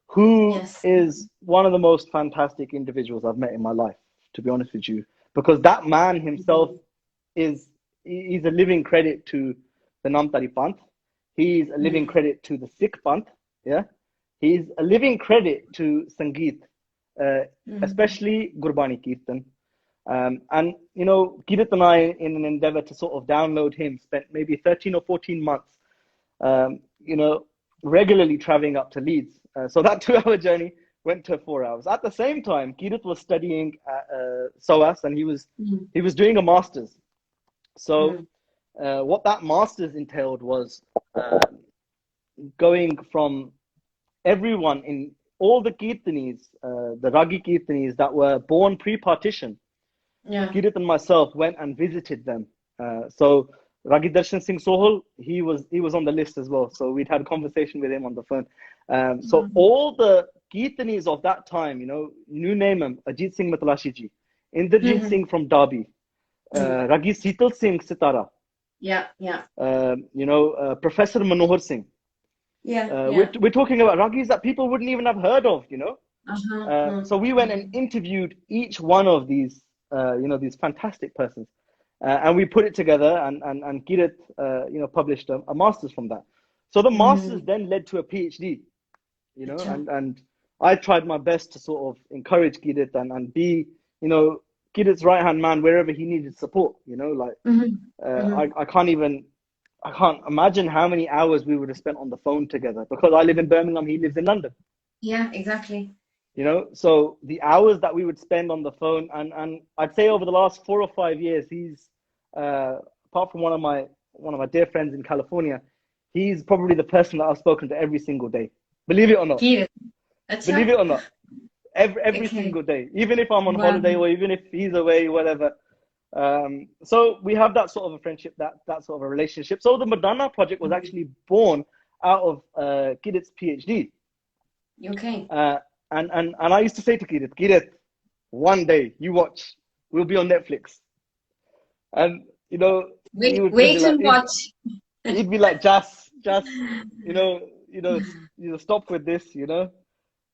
who is one of the most fantastic individuals I've met in my life, to be honest with you, because that man himself he's a living credit to the Namtari Panth. He's a living credit to the Sikh Panth. Yeah, he's a living credit to Sangeet, especially Gurbani Kirtan. And Kirit and I, in an endeavor to sort of download him, spent maybe 13 or 14 months, regularly traveling up to Leeds. So that 2 hour journey went to 4 hours. At the same time, Kirit was studying at SOAS, and he was doing a master's. So what that master's entailed was going from everyone in all the Kirtanis, the Ragi Kirtanis that were born pre-partition. Kirit and myself went and visited them. So Ragi Darshan Singh Sohal, he was on the list as well. So we'd had a conversation with him on the phone. So all the Kirtanis of that time, you name them, Ajit Singh Matlashi ji, Inderjit Singh from Derby, Ragi Seetal Singh Sitara. Professor Manohar Singh. We're talking about Ragis that people wouldn't even have heard of, So we went and interviewed each one of these, these fantastic persons, and we put it together, and Kirit, published a master's from that. So the master's then led to a PhD, and I tried my best to sort of encourage Kirit and be, Kirit's right hand man wherever he needed support. I can't imagine how many hours we would have spent on the phone together, because I live in Birmingham, he lives in London. Yeah, exactly. So the hours that we would spend on the phone, and I'd say over the last 4 or 5 years, he's apart from one of my dear friends in California, he's probably the person that I've spoken to every single day. Believe it or not. Believe it or not. Every single day, even if I'm on holiday or even if he's away, whatever. So we have that sort of a friendship, that sort of a relationship. So the Madonna Project was actually born out of Kirit's PhD. And I used to say to Kirit, one day you watch, we'll be on Netflix. And wait and watch. He'd be like, just stop with this,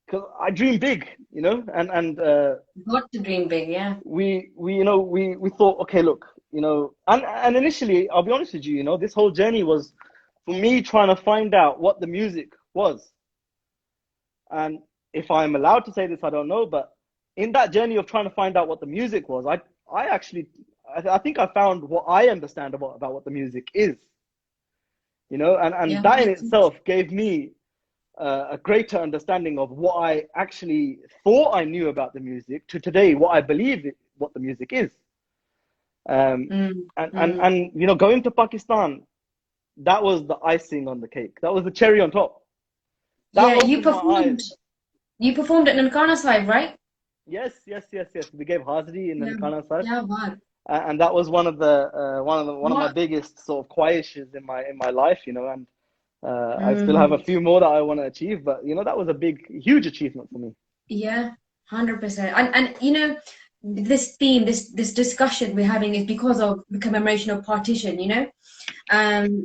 because I dream big, and got to dream big, yeah. We thought, okay, look, and initially, I'll be honest with you, this whole journey was for me trying to find out what the music was. And if I'm allowed to say this, I don't know, but in that journey of trying to find out what the music was, I think I found what I understand about what the music is, and that in itself gave me a greater understanding of what I actually thought I knew about the music to today, what I believe what the music is. And going to Pakistan, that was the icing on the cake. That was the cherry on top. That you performed. You performed at Nankana Sahib, right? Yes, yes, yes, yes. We gave Hazri in Yeah. Nankana Sahib, Yeah, wow. and that was one of my What? biggest sort of quieshes in my life, you know. And I still have a Mm, few more that I want to achieve, but you know, that was a huge achievement for me. yeah, 100%. And you know, this theme, this discussion we're having is because of the commemoration of partition, you know?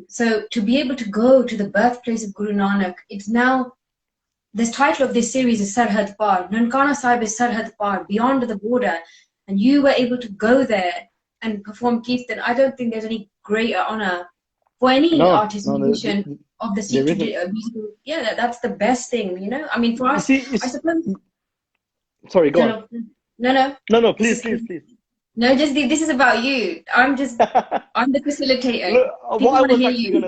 So to be able to go to the birthplace of Guru Nanak, it's now this title of this series is Sarhad Paar. Nankana Sahib is Sarhad Paar, beyond the border. And you were able to go there and perform Kirtan. I don't think there's any greater honor for any No, artist, no, musician of the Sikh there isn't. musical. Yeah, that's the best thing, you know? I mean, for You us, see, I suppose. sorry, go on. No, no, no. No, no, This please, is please, please. no, just this is about you. I'm the facilitator. Look, People want to hear you.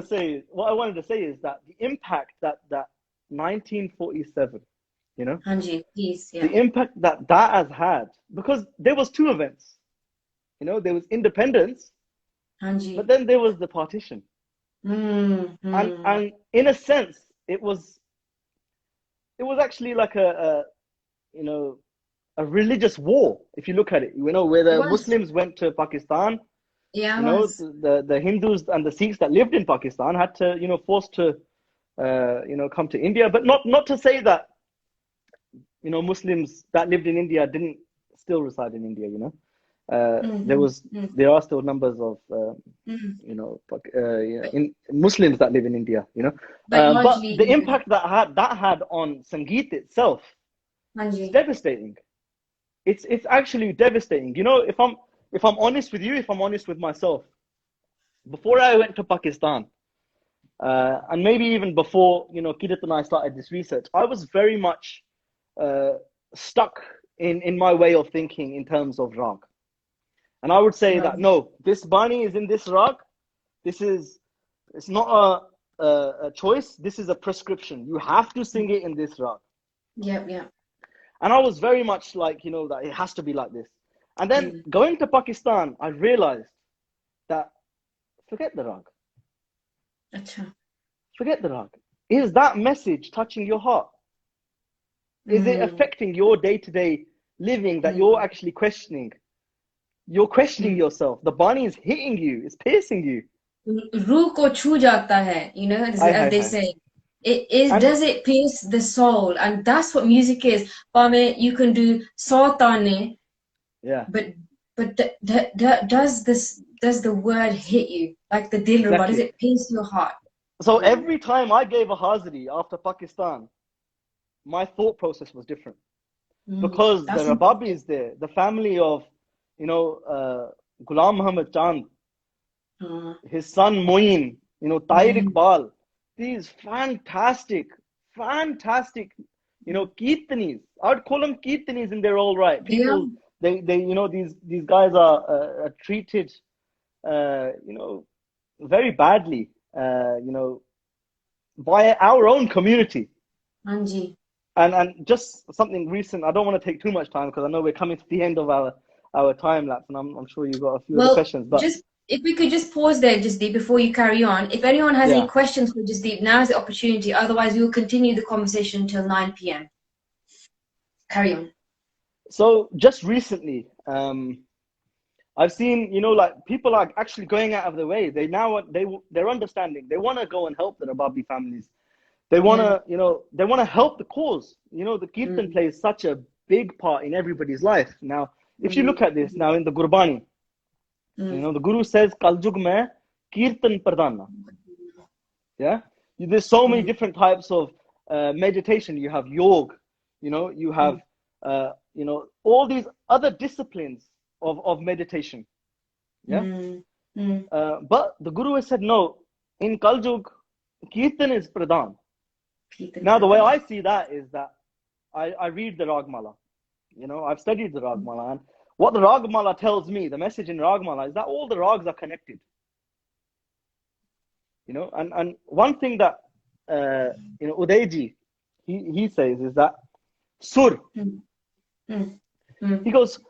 what I wanted to say is that the impact that 1947, you know, Hanji, please, yeah. the impact that that has had, because there was two events, you know, there was independence, but Hanji. then there was the partition, Hmm. and in a sense, it was actually like a you know a religious war, if you look at it, you know, where It the was. Muslims went to Pakistan. Yeah, You it know, was. the Hindus and the Sikhs that lived in Pakistan had to, you know, forced to, you know, come to India. But not to say that, you know, Muslims that lived in India didn't still reside in India. You know, Mm-hmm. Mm, there are still numbers of, mm. you know, yeah, But, in Muslims that live in India. You know, but but largely, the yeah. impact that had on Sangeet itself is Hanji. devastating. It's actually devastating. You know, if I'm honest with you, if I'm honest with myself, before I went to Pakistan, and maybe even before, you know, Kirit and I started this research, I was very much uh, stuck in my way of thinking in terms of rag. And I would say Right. that no, this bani is in this rag. This is it's not a choice. This is a prescription. You have to sing it in this rag. Yep, yep. And I was very much like, you know, that it has to be like this. And then Mm. going to Pakistan, I realized that forget the rag. Acha. Forget the rag. Is that message touching your heart? Is it Mm. affecting your day-to-day living that you're Mm. actually questioning? You're questioning Mm. yourself. The Bani is hitting you, it's piercing you. रूह को छू जाता है, you know, Hi, as hi, they hi. say. It is, And does it pierce the soul? And that's what music is. Pame, you can do sautane, yeah, but does the word hit you like the dilruba? Does exactly. it pierce your heart? So Mm. every time I gave a Hazri after Pakistan, my thought process was different. Mm. Because the That's Rababi important. is there, the family of, you know, Ghulam Muhammad Chand, Uh, his son Moeen, you know, Tahir mm. Iqbal, these fantastic, fantastic, you know, Kirtanis. I would call them Kirtanis in their all right. Yeah. People, you know, these guys are treated, you know, very badly, you know, by our own community. Anji. And just something recent. I don't want to take too much time because I know we're coming to the end of our time lapse, and I'm sure you've got a few other Well, questions. But just if we could just pause there, Jasdeep, before you carry on. If anyone has any yeah, questions for Jasdeep, now is the opportunity. Otherwise, we will continue the conversation until 9 p.m. Carry on. so just recently, I've seen, you know, like people are actually going out of their way. They're understanding. They want to go and help the Rababi families. They want Yeah. to, you know, they want to help the cause. You know, the Kirtan Mm, plays such a big part in everybody's life. Now, if you mm, look at this now in the Gurbani, you mm, know, the Guru says, Kaljug mein Kirtan Pradana. Yeah. There's so many mm, different types of meditation. You have yoga, you know, mm, you know, all these other disciplines of meditation. Yeah. mm, mm. But the Guru has said, no, in Kaljug, Kirtan is Pradhan. Peter Now, the way Pradhan. I see that is that I read the Ragmala. You know, I've studied the Ragmala. And what the Ragmala tells me, the message in Ragmala is that all the rags are connected. You know, and one thing that, you know, Udayji, he says is that Sur, Mm, mm, mm, he goes,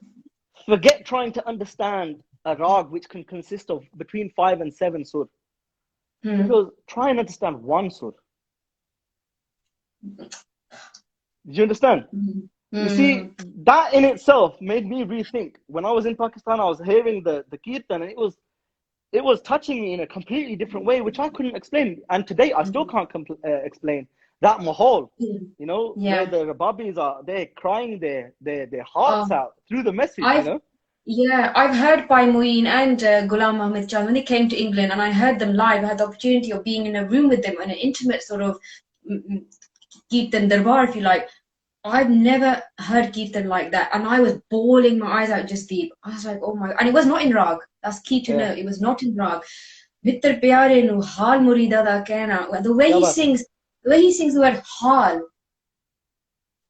forget trying to understand a rag which can consist of between 5 and 7 sur. He mm. goes, try and understand one sur. Do you understand? Mm. You see, Mm. that in itself made me rethink. When I was in Pakistan, I was hearing the kirtan, and it was touching me in a completely different way, which I couldn't explain. And today, I still Mm. can't explain that mahal, Mm. where Yeah. the rababis are, they're crying their hearts Um, out through the message, I've Yeah, I've heard by Muin and Ghulam Ahmed Chand when they came to England, and I heard them live. I had the opportunity of being in a room with them in an intimate sort of mm, mm, Kirtan Darbar, if you like. I've never heard Kirtan like that, and I was bawling my eyes out just deep. I was like, oh my, and it was not in Rag. That's key to Yeah, know. It was not in Rag. Vittar Pyare nu Hal Murida da Kehna. kya baat hai? The way he sings the word Hal,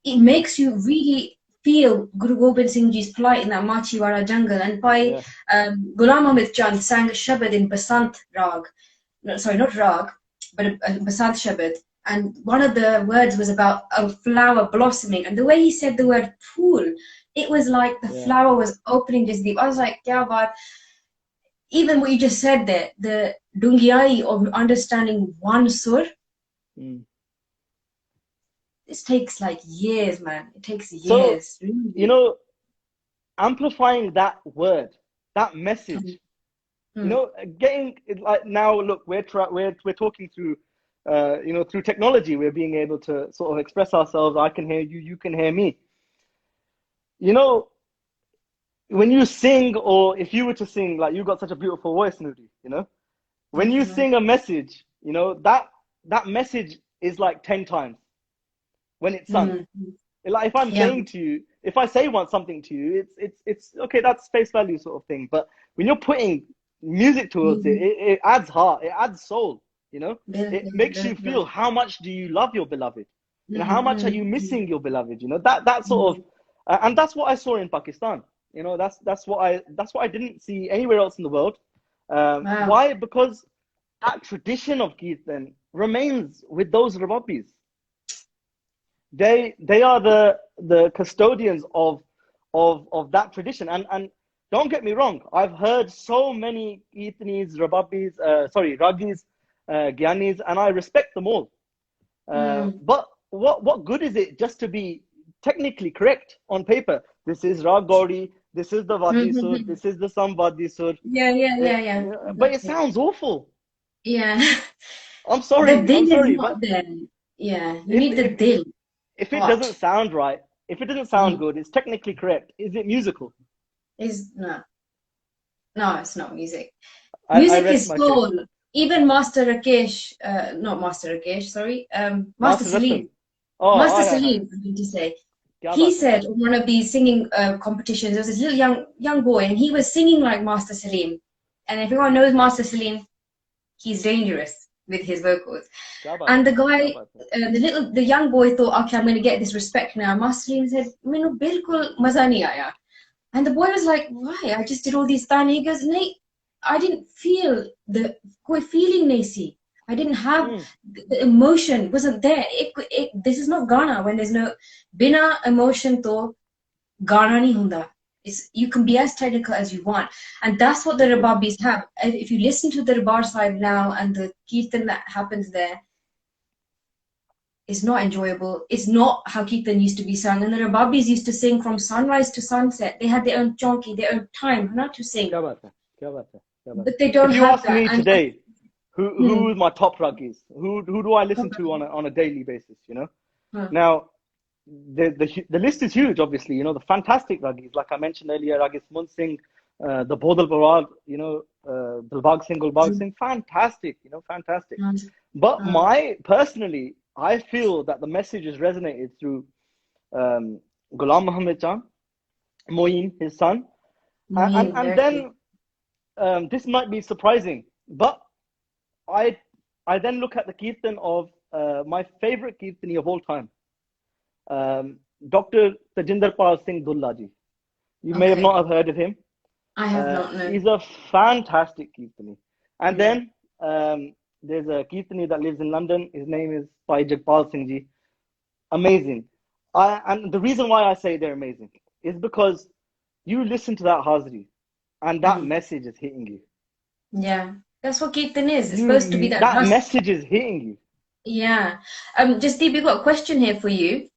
it makes you really feel Guru Gobind Singh Ji's plight in that Machiwara jungle. And by Yeah, Ghulam Ahmed Chand sang a Shabad in Basant Rag. No, sorry, not Rag, but a Basant Shabad. And one of the words was about a flower blossoming. And the way he said the word pool, it was like the yeah. flower was opening just deep. I was like, kya baat. Even what you just said there, the dungiai of understanding one sur, Mm. this takes like years, man. It takes So, years, you really. know, amplifying that word, that message, Mm, mm, getting it like now. Look, we're talking through, through technology. We're being able to sort of express ourselves. I can hear you, you can hear me. You know, when you sing, or if you were to sing, like you got such a beautiful voice, Nudi. When thank you you, man. sing a message, that message is like 10 times when it's sung. Mm, mm. Like if I'm Yeah. saying to you, if I say want something to you, it's okay. That's face value sort of thing. But when you're putting music towards it, Mm, it adds heart, it adds soul. It bilkul, makes you bilkul. feel how much do you love your beloved. How Mm, much are mm, you mm, missing your beloved. That sort of, mm, and that's what I saw in Pakistan. That's what I didn't see anywhere else in the world. wow. Why? Because that tradition of Kirtan remains with those rababis. They are the custodians of that tradition. And don't get me wrong, I've heard so many Kirtanis, rababis, ragis, gyanis, and I respect them all. Mm, But what good is it just to be technically correct on paper? This is Rag Gauri, this is the mm, Vadi mm, Sur, mm. this is the Samvadi Sur. Yeah, yeah, yeah, yeah. But it Exactly. sounds awful. Yeah. I'm The sorry, I'm dil is sorry, not but there. Yeah, you if need the if dil, if it heart. doesn't sound right, if it doesn't sound Mm. good, it's technically correct. Is it musical? Is no, no, it's not music. I Music rest is my case. soul. Even Master Rakesh, not Master Rakesh, sorry, Master Master Ratam. Salim. Oh, Master hi, hi. Salim, I mean to say. Kya He baat hai. said on one of these singing competitions, there was this little young boy, and he was singing like Master Salim. And if everyone knows Master Salim, he's dangerous with his vocals. Kya baat And hai. the Kya guy, baat hai. the young boy thought, okay, I'm going to get this respect now. Master Salim said, "Mainu bilkul maza nahi aaya." And the boy was like, why? I just did all these tani. He goes, nahi, I didn't feel koi feeling nahi si. I didn't have Hmm. the emotion wasn't there. This is not Ghana when there's no bina emotion to Ghana nahi hunda. You can be as technical as you want, and that's what the Okay. Rababis have. If you listen to the Rabar side now and the kirtan that happens there, it's not enjoyable. It's not how Kirtan used to be sung. And the Rababis used to sing from sunrise to sunset. They had their own chonky, their own time, not to sing. Kya baat hai. Kya baat hai. Kya baat But hai. they don't If you have ask that. me And today, who hmm, who my top ruggies? Who do I listen to on a daily basis? hmm, Now, the list is huge. Obviously, the fantastic ruggies, like I mentioned earlier, Ragis Mun Singh, the Bodal Barwag, Dilbag Singh, Gulbag Singh, fantastic. Fantastic. hmm, But hmm, personally, I feel that the message has resonated through Ghulam Muhammad Chan, Moeen, his son, and Muin, and very good. then this might be surprising, but I I then look at the kirtan of my favorite kirtani of all time, Dr. Tajinder Pal Singh Dulla ji. You may have Okay, not have heard of him. I have not He's known. a fantastic kirtani. And Hmm. then there's a kirtani that lives in London. His name is Bhai Jagpal Singh ji. Amazing. And the reason why I say they're amazing is because you listen to that Hazri and that Hmm. message is hitting you. Yeah, that's what Kirtan is. It's supposed to be You that that rust. message is hitting you. Yeah. Jasdeep, we've got a question here for you.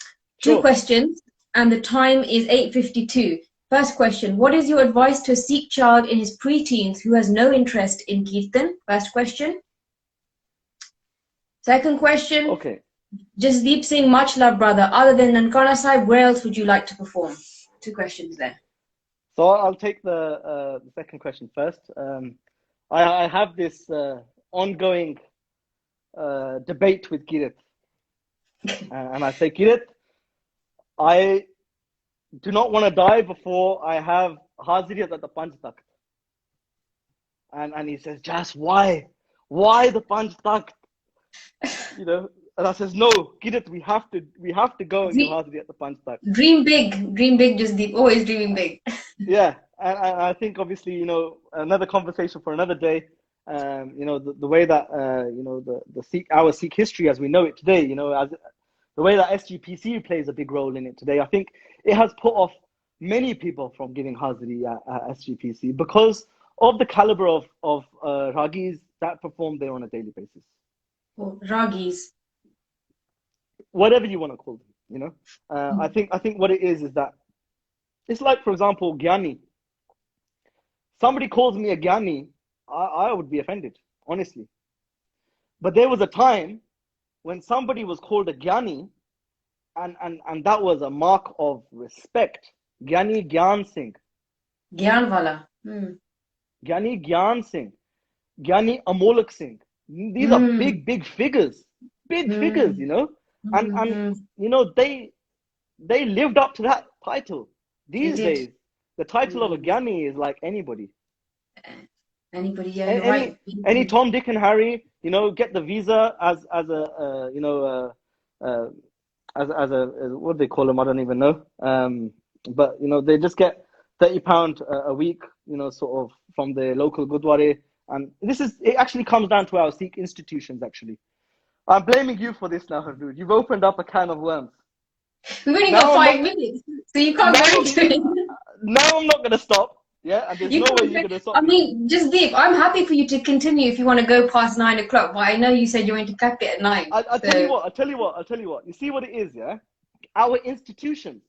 Two Sure. questions, and the time is 8:52. First question, what is your advice to a Sikh child in his pre-teens who has no interest in Kirtan? First question. Second question, Okay. Jasdeep Singh, much love, brother. Other than Nankana Sahib, where else would you like to perform? Two questions there. So I'll take the second question first. I have this ongoing debate with Kirit, and I say, Kirit, I do not want to die before I have Haziriyat at the Panch Takht. And he says, Jas, why? Why the Panch Takht? You know, and I says, no, Kirit, we have to go and give Haziriyat at the Panch Takht. Dream big, Jasdeep. Always dreaming big. Yeah, and I think obviously, you know, another conversation for another day. You know, the way that you know, the Sikh, our Sikh history as we know it today, you know, as the way that SGPC plays a big role in it today, I think it has put off many people from giving Hazri at SGPC because of the caliber of ragis that perform there on a daily basis. Oh, Ragis. Whatever you want to call them, you know. I think what it is that it's like, for example, Gyani. Somebody calls me a Gyani, I would be offended, honestly. But there was a time when somebody was called a Gyani, and that was a mark of respect. Gyani Gyan Singh. Gyanwala. Gyani Gyan Singh. Gyani Amolak Singh. These are big figures. Big figures, you know. And you know, they lived up to that title. These days, the title of a Gyani is like anybody. Anybody, yeah, you're right. Any Tom, Dick, and Harry, you know, get the visa as a you know as a what do they call them? I don't even know. But you know, they just get £30 a week, you know, sort of from the local Gurdwara. And it actually comes down to our Sikh institutions. Actually, I'm blaming you for this now, Hardood. You've opened up a can of worms. We've only got 5 minutes, so you can't go into it. Now I'm not going to stop. Yeah, and there's no way you're going to stop me. I mean, Jasdeep, I'm happy for you to continue if you want to go past 9 o'clock, but I know you said you're going to cap it at 9. I'll tell you what. You see what it is, yeah? Our institutions,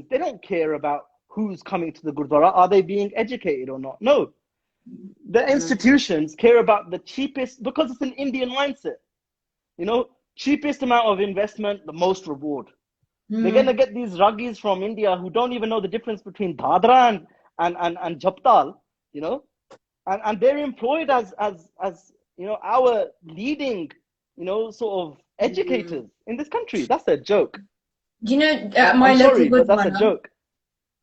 they don't care about who's coming to the Gurdwara. Are they being educated or not? No. The institutions care about the cheapest, because it's an Indian mindset. You know, cheapest amount of investment, the most reward. They're going to get these ragis from India who don't even know the difference between Dadra and Japtal, you know, and they're employed as you know, our leading, you know, sort of educators in this country. That's a joke. You know, I'm sorry, but that's a joke.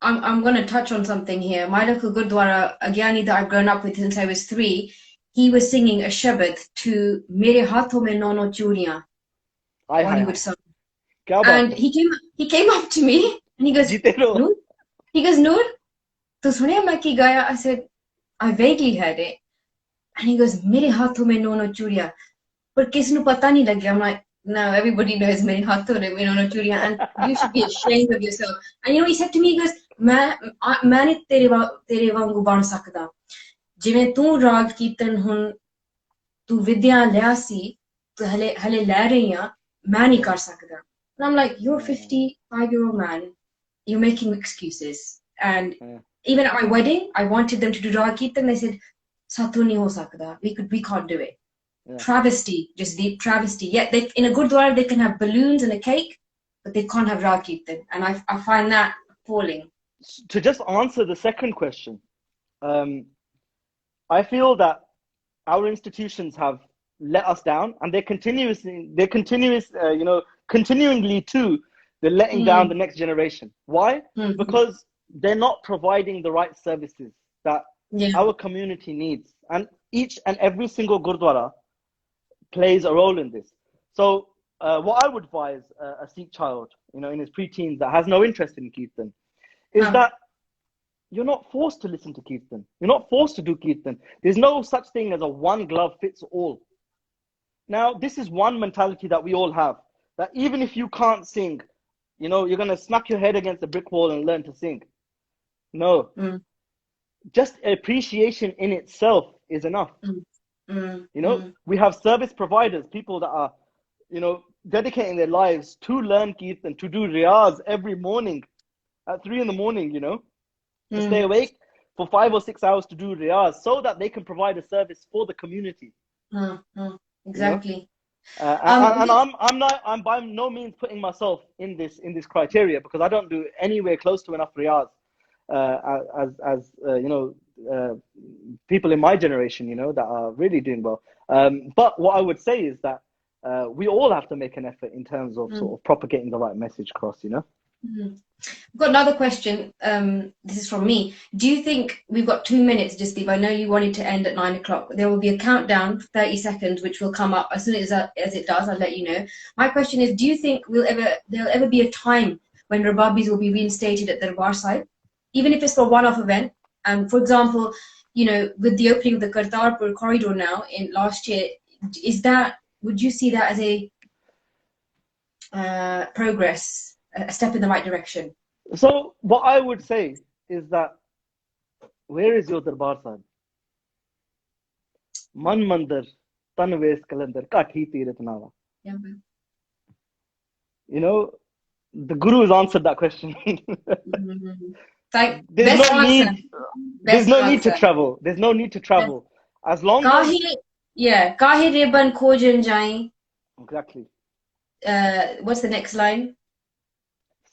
I'm going to touch on something here. My local Gurdwara, a Gyani that I've grown up with since I was 3, he was singing a shabad to Mere Haathon Mein Nono Churiyan, Bollywood song. And he came up to me and he goes, Noor? He goes, Noor, to suniya main ki gaya? I said, I vaguely heard it. And he goes, Mere haathon mein nono churiyan. But kisnu pata nahi lagya. I'm like, no, everybody knows mere haathon mein nono churiyan, and you should be ashamed of yourself. And you know what he said to me? He goes, main nahi tere wangu ban sakda. Jiਵੇਂ ਤੂੰ ਰਾਗ ਕੀਰਤਨ ਹੁਣ ਤੂੰ ਵਿਦਿਆ ਲਿਆ ਸੀ ਤੇ ਹਲੇ ਲੈ ਰਹੀ ਆ ਮੈਂ ਨਹੀਂ ਕਰ ਸਕਦਾ. And I'm like, you're a 55-year-old man. You're making excuses. And even at my wedding, I wanted them to do Rag Kirtan. They said, Satun nahi ho sakda. We can't do it. Yeah. Travesty, just deep travesty. Yet in a Gurdwara, they can have balloons and a cake, but they can't have Rag Kirtan. And I find that appalling. To just answer the second question, I feel that our institutions have let us down, and they're continuingly too, they're letting down the next generation. Why? Because they're not providing the right services that our community needs, and each and every single Gurdwara plays a role in this. So what I would advise a Sikh child, you know, in his pre-teens that has no interest in Kirtan, is that you're not forced to listen to Kirtan. You're not forced to do Kirtan. There's no such thing as a one glove fits all. Now, this is one mentality that we all have, that even if you can't sing, you know, you're going to smack your head against a brick wall and learn to sing. No. Just appreciation in itself is enough. You know, we have service providers, people that are, you know, dedicating their lives to learn Kirtan, to do riyaz every morning at 3 in the morning, you know, to stay awake for 5 or 6 hours to do riyaz so that they can provide a service for the community. Exactly. You know? I'm by no means putting myself in this criteria, because I don't do anywhere close to enough riyaz as you know, people in my generation, you know, that are really doing well. But what I would say is that we all have to make an effort in terms of sort of propagating the right message across, you know. I've got another question. This is from me. Do you think we've got 2 minutes, Jasdeep? I know you wanted to end at 9 o'clock. There will be a countdown, 30 seconds, which will come up as soon as it does. I'll let you know. My question is, do you think there'll ever be a time when rababis will be reinstated at the Darbar side, even if it's for a one-off event? For example, you know, with the opening of the Kartarpur corridor now in last year, would you see that as a progress, a step in the right direction? So what I would say is that, where is your Darbar Sahib? Man mandir, tan ves kalandar, kathi tirat nawa. Yeah. You know, the Guru has answered that question. There's no need to travel. There's no need to travel. As long as... Kahi reban khojan jaye. Exactly. What's the next line?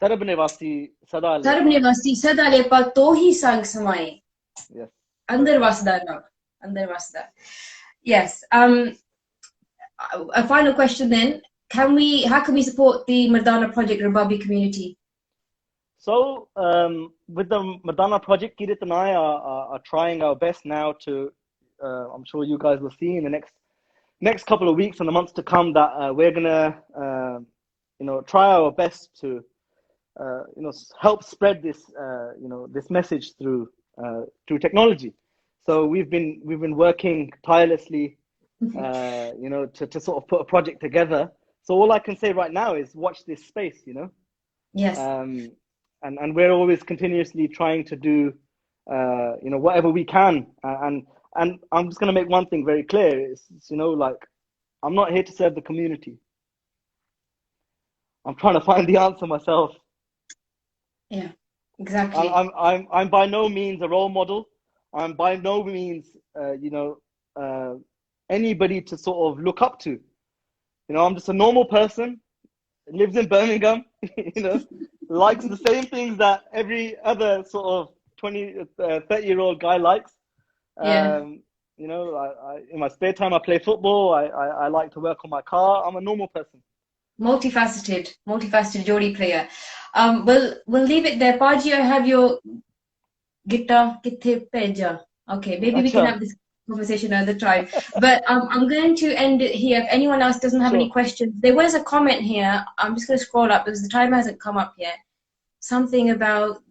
Sarab Nivasi Sada lepa tohi sang samaye. Yes. Andar vasda. Yes. A final question then. How can we support the Mardana Project Rababi community? So, with the Madonna Project, Kirit and I are trying our best now to, I'm sure you guys will see in the next couple of weeks and the months to come, that we're gonna, you know, try our best to, you know, help spread this, you know, this message through technology. So we've been working tirelessly, you know, to sort of put a project together. So all I can say right now is watch this space, you know. Yes. And we're always continuously trying to do, you know, whatever we can. And I'm just going to make one thing very clear. It's, you know, like, I'm not here to serve the community. I'm trying to find the answer myself. Yeah, exactly. I'm by no means a role model. I'm by no means, you know, anybody to sort of look up to. You know, I'm just a normal person, lives in Birmingham, you know, likes the same things that every other sort of 30-year-old guy likes. Yeah. You know, I in my spare time, I play football. I like to work on my car. I'm a normal person. Multifaceted jori player. We'll leave it there. Paji, I have your guitar. Okay, maybe we can have this conversation another time. But I'm going to end it here. If anyone else doesn't have any questions, there was a comment here. I'm just going to scroll up because the time hasn't come up yet. Something about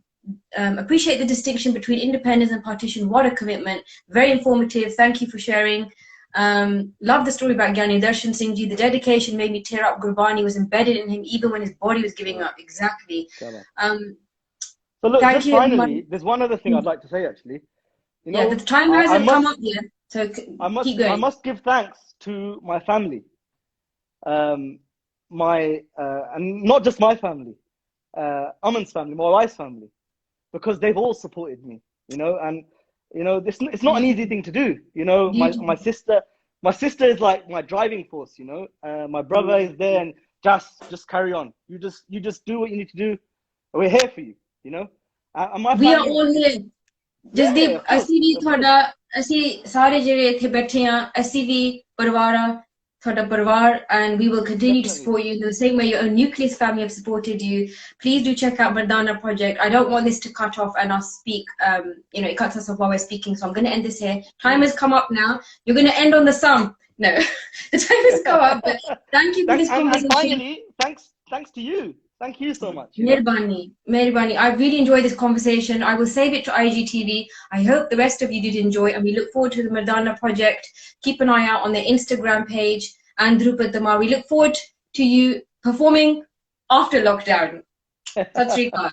appreciate the distinction between independence and partition. What a commitment. Very informative. Thank you for sharing. Love the story about Gyani Darshan Singh Ji. The dedication made me tear up. Gurbani was embedded in him even when his body was giving up. Exactly. So look, just finally, there's one other thing I'd like to say actually. You know, the time hasn't come up yet, so keep going. I must give thanks to my family, and not just my family, Aman's family, my wife's family, because they've all supported me. You know, and you know, it's not an easy thing to do. You know, my sister is like my driving force. You know, my brother is there, and just carry on. You just do what you need to do. We're here for you. You know, and my we are all here. Jasdeep, ਅਸੀਂ ਵੀ ਤੁਹਾਡਾ ਅਸੀਂ ਸਾਰੇ ਜਿਹੜੇ ਇੱਥੇ ਬੈਠੇ ਆ ਅਸੀਂ ਵੀ ਪਰਿਵਾਰ ਆ ਤੁਹਾਡਾ ਪਰਿਵਾਰ and we will continue to support you in the same way your own nucleus family have supported you. Please do check out Mardana Project. I don't want this to cut off and us speak, you know, it cuts us off while we're speaking, so I'm going to end this here. Time has come up now. You're going to end on the sum. No, the time has come up, but thank you for this conversation. And finally, thanks to you. Thank you so much. Meherbani. I really enjoyed this conversation. I will save it to IGTV. I hope the rest of you did enjoy, and we look forward to the Mardana Project. Keep an eye out on their Instagram page and Dhrupad Dhamaar. We look forward to you performing after lockdown. Sat Sri Akal.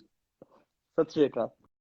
Sat Sri Akal.